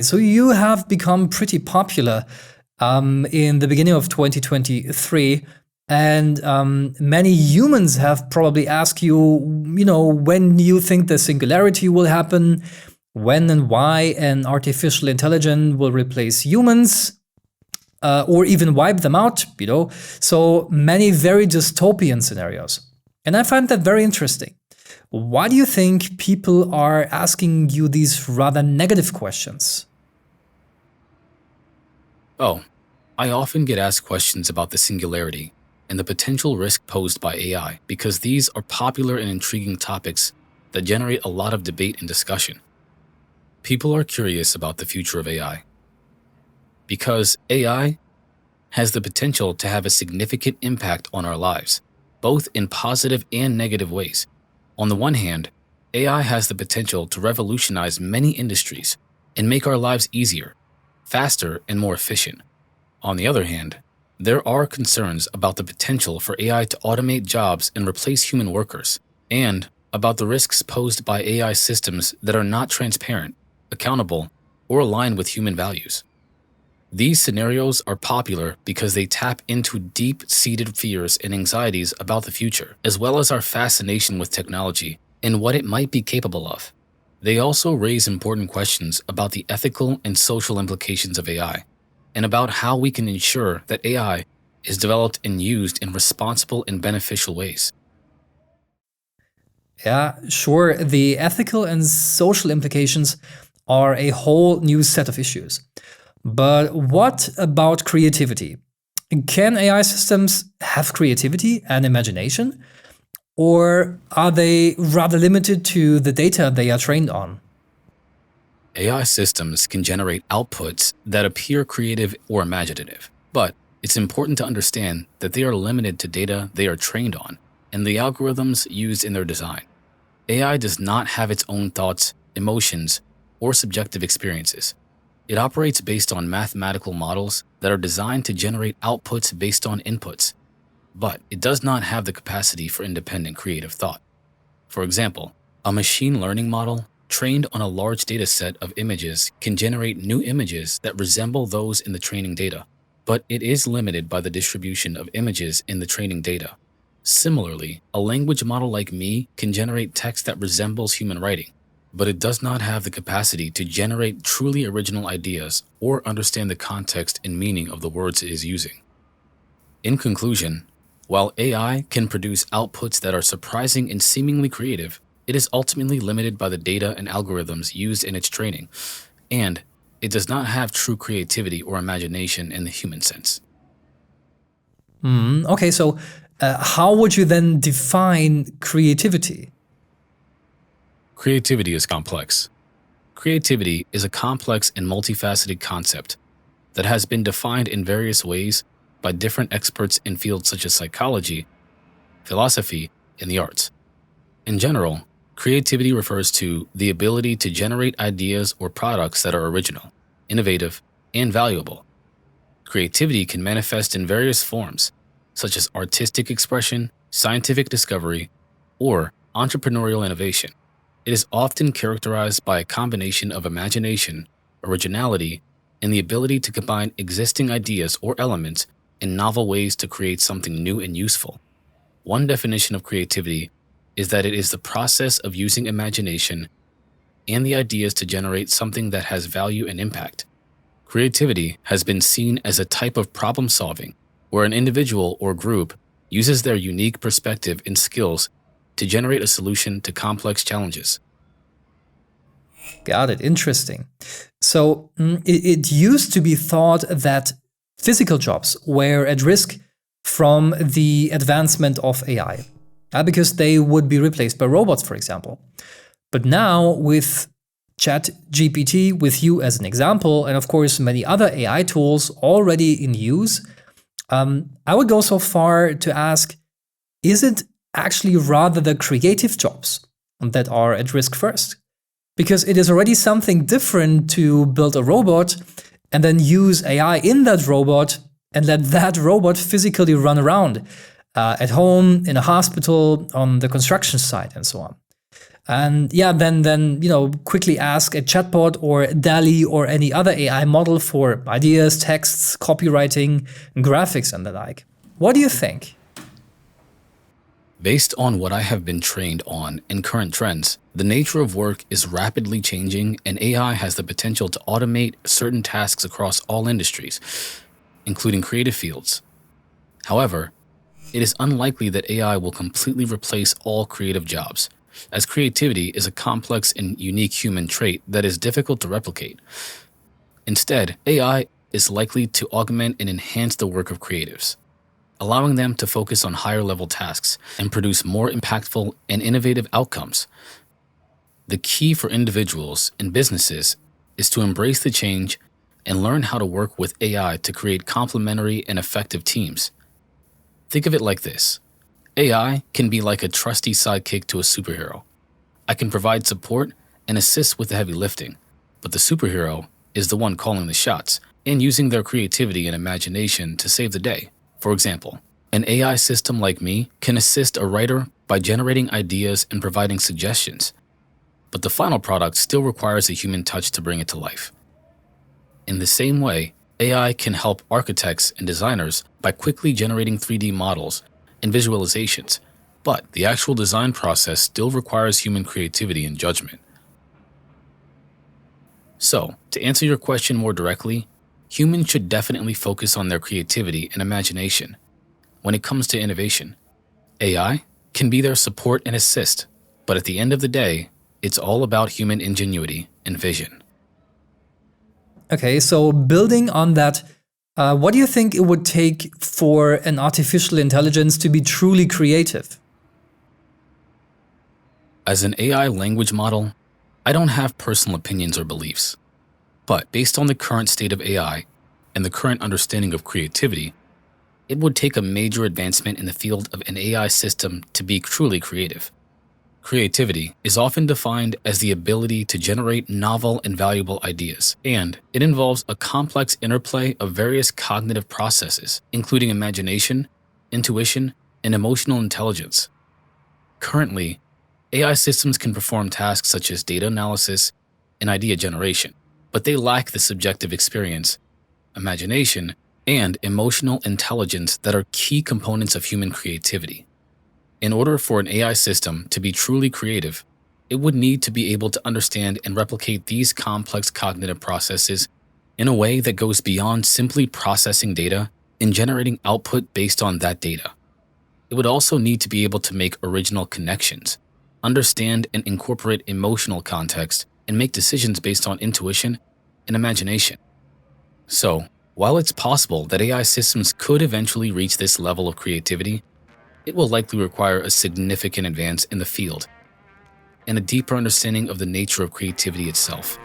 So you have become pretty popular in the beginning of 2023, and many humans have probably asked you, when you think the singularity will happen, when and why an artificial intelligence will replace humans, or even wipe them out, So many very dystopian scenarios. And I find that very interesting. Why do you think people are asking you these rather negative questions? Oh, I often get asked questions about the singularity and the potential risk posed by AI because these are popular and intriguing topics that generate a lot of debate and discussion. People are curious about the future of AI because AI has the potential to have a significant impact on our lives, both in positive and negative ways. On the one hand, AI has the potential to revolutionize many industries and make our lives easier, faster, and more efficient. On the other hand, there are concerns about the potential for AI to automate jobs and replace human workers, and about the risks posed by AI systems that are not transparent, accountable, or aligned with human values. These scenarios are popular because they tap into deep-seated fears and anxieties about the future, as well as our fascination with technology and what it might be capable of. They also raise important questions about the ethical and social implications of AI, and about how we can ensure that AI is developed and used in responsible and beneficial ways. Yeah, sure. The ethical and social implications are a whole new set of issues. But what about creativity? Can AI systems have creativity and imagination? Or are they rather limited to the data they are trained on? AI systems can generate outputs that appear creative or imaginative, but it's important to understand that they are limited to data they are trained on and the algorithms used in their design. AI does not have its own thoughts, emotions, or subjective experiences. It operates based on mathematical models that are designed to generate outputs based on inputs, but it does not have the capacity for independent creative thought. For example, a machine learning model trained on a large data set of images can generate new images that resemble those in the training data, but it is limited by the distribution of images in the training data. Similarly, a language model like me can generate text that resembles human writing, but it does not have the capacity to generate truly original ideas or understand the context and meaning of the words it is using. In conclusion, while AI can produce outputs that are surprising and seemingly creative, it is ultimately limited by the data and algorithms used in its training, and it does not have true creativity or imagination in the human sense. Okay, so how would you then define creativity? Creativity is complex. Creativity is a complex and multifaceted concept that has been defined in various ways by different experts in fields such as psychology, philosophy, and the arts. In general, creativity refers to the ability to generate ideas or products that are original, innovative, and valuable. Creativity can manifest in various forms, such as artistic expression, scientific discovery, or entrepreneurial innovation. It is often characterized by a combination of imagination, originality, and the ability to combine existing ideas or elements in novel ways to create something new and useful. One definition of creativity is that it is the process of using imagination and the ideas to generate something that has value and impact. Creativity has been seen as a type of problem solving where an individual or group uses their unique perspective and skills to generate a solution to complex challenges. Got it. Interesting. So it used to be thought that physical jobs were at risk from the advancement of AI, because they would be replaced by robots, for example. But now with ChatGPT, with you as an example, and of course many other AI tools already in use, I would go so far to ask, is it actually rather the creative jobs that are at risk first? Because it is already something different to build a robot and then use AI in that robot and let that robot physically run around at home, in a hospital, on the construction site, and so on. And yeah, then quickly ask a chatbot or DALL-E or any other AI model for ideas, texts, copywriting, graphics, and the like. What do you think? Based on what I have been trained on and current trends, the nature of work is rapidly changing, and AI has the potential to automate certain tasks across all industries, including creative fields. However, it is unlikely that AI will completely replace all creative jobs, as creativity is a complex and unique human trait that is difficult to replicate. Instead, AI is likely to augment and enhance the work of creatives, allowing them to focus on higher-level tasks and produce more impactful and innovative outcomes. The key for individuals and businesses is to embrace the change and learn how to work with AI to create complementary and effective teams. Think of it like this. AI can be like a trusty sidekick to a superhero. I can provide support and assist with the heavy lifting, but the superhero is the one calling the shots and using their creativity and imagination to save the day. For example, an AI system like me can assist a writer by generating ideas and providing suggestions, but the final product still requires a human touch to bring it to life. In the same way, AI can help architects and designers by quickly generating 3D models and visualizations, but the actual design process still requires human creativity and judgment. So, to answer your question more directly, humans should definitely focus on their creativity and imagination. When it comes to innovation, AI can be their support and assist, but at the end of the day, it's all about human ingenuity and vision. Okay, so building on that, what do you think it would take for an artificial intelligence to be truly creative? As an AI language model, I don't have personal opinions or beliefs. But based on the current state of AI and the current understanding of creativity, it would take a major advancement in the field of an AI system to be truly creative. Creativity is often defined as the ability to generate novel and valuable ideas, and it involves a complex interplay of various cognitive processes, including imagination, intuition, and emotional intelligence. Currently, AI systems can perform tasks such as data analysis and idea generation, but they lack the subjective experience, imagination, and emotional intelligence that are key components of human creativity. In order for an AI system to be truly creative, it would need to be able to understand and replicate these complex cognitive processes in a way that goes beyond simply processing data and generating output based on that data. It would also need to be able to make original connections, understand and incorporate emotional context, and make decisions based on intuition and imagination. So, while it's possible that AI systems could eventually reach this level of creativity, it will likely require a significant advance in the field and a deeper understanding of the nature of creativity itself.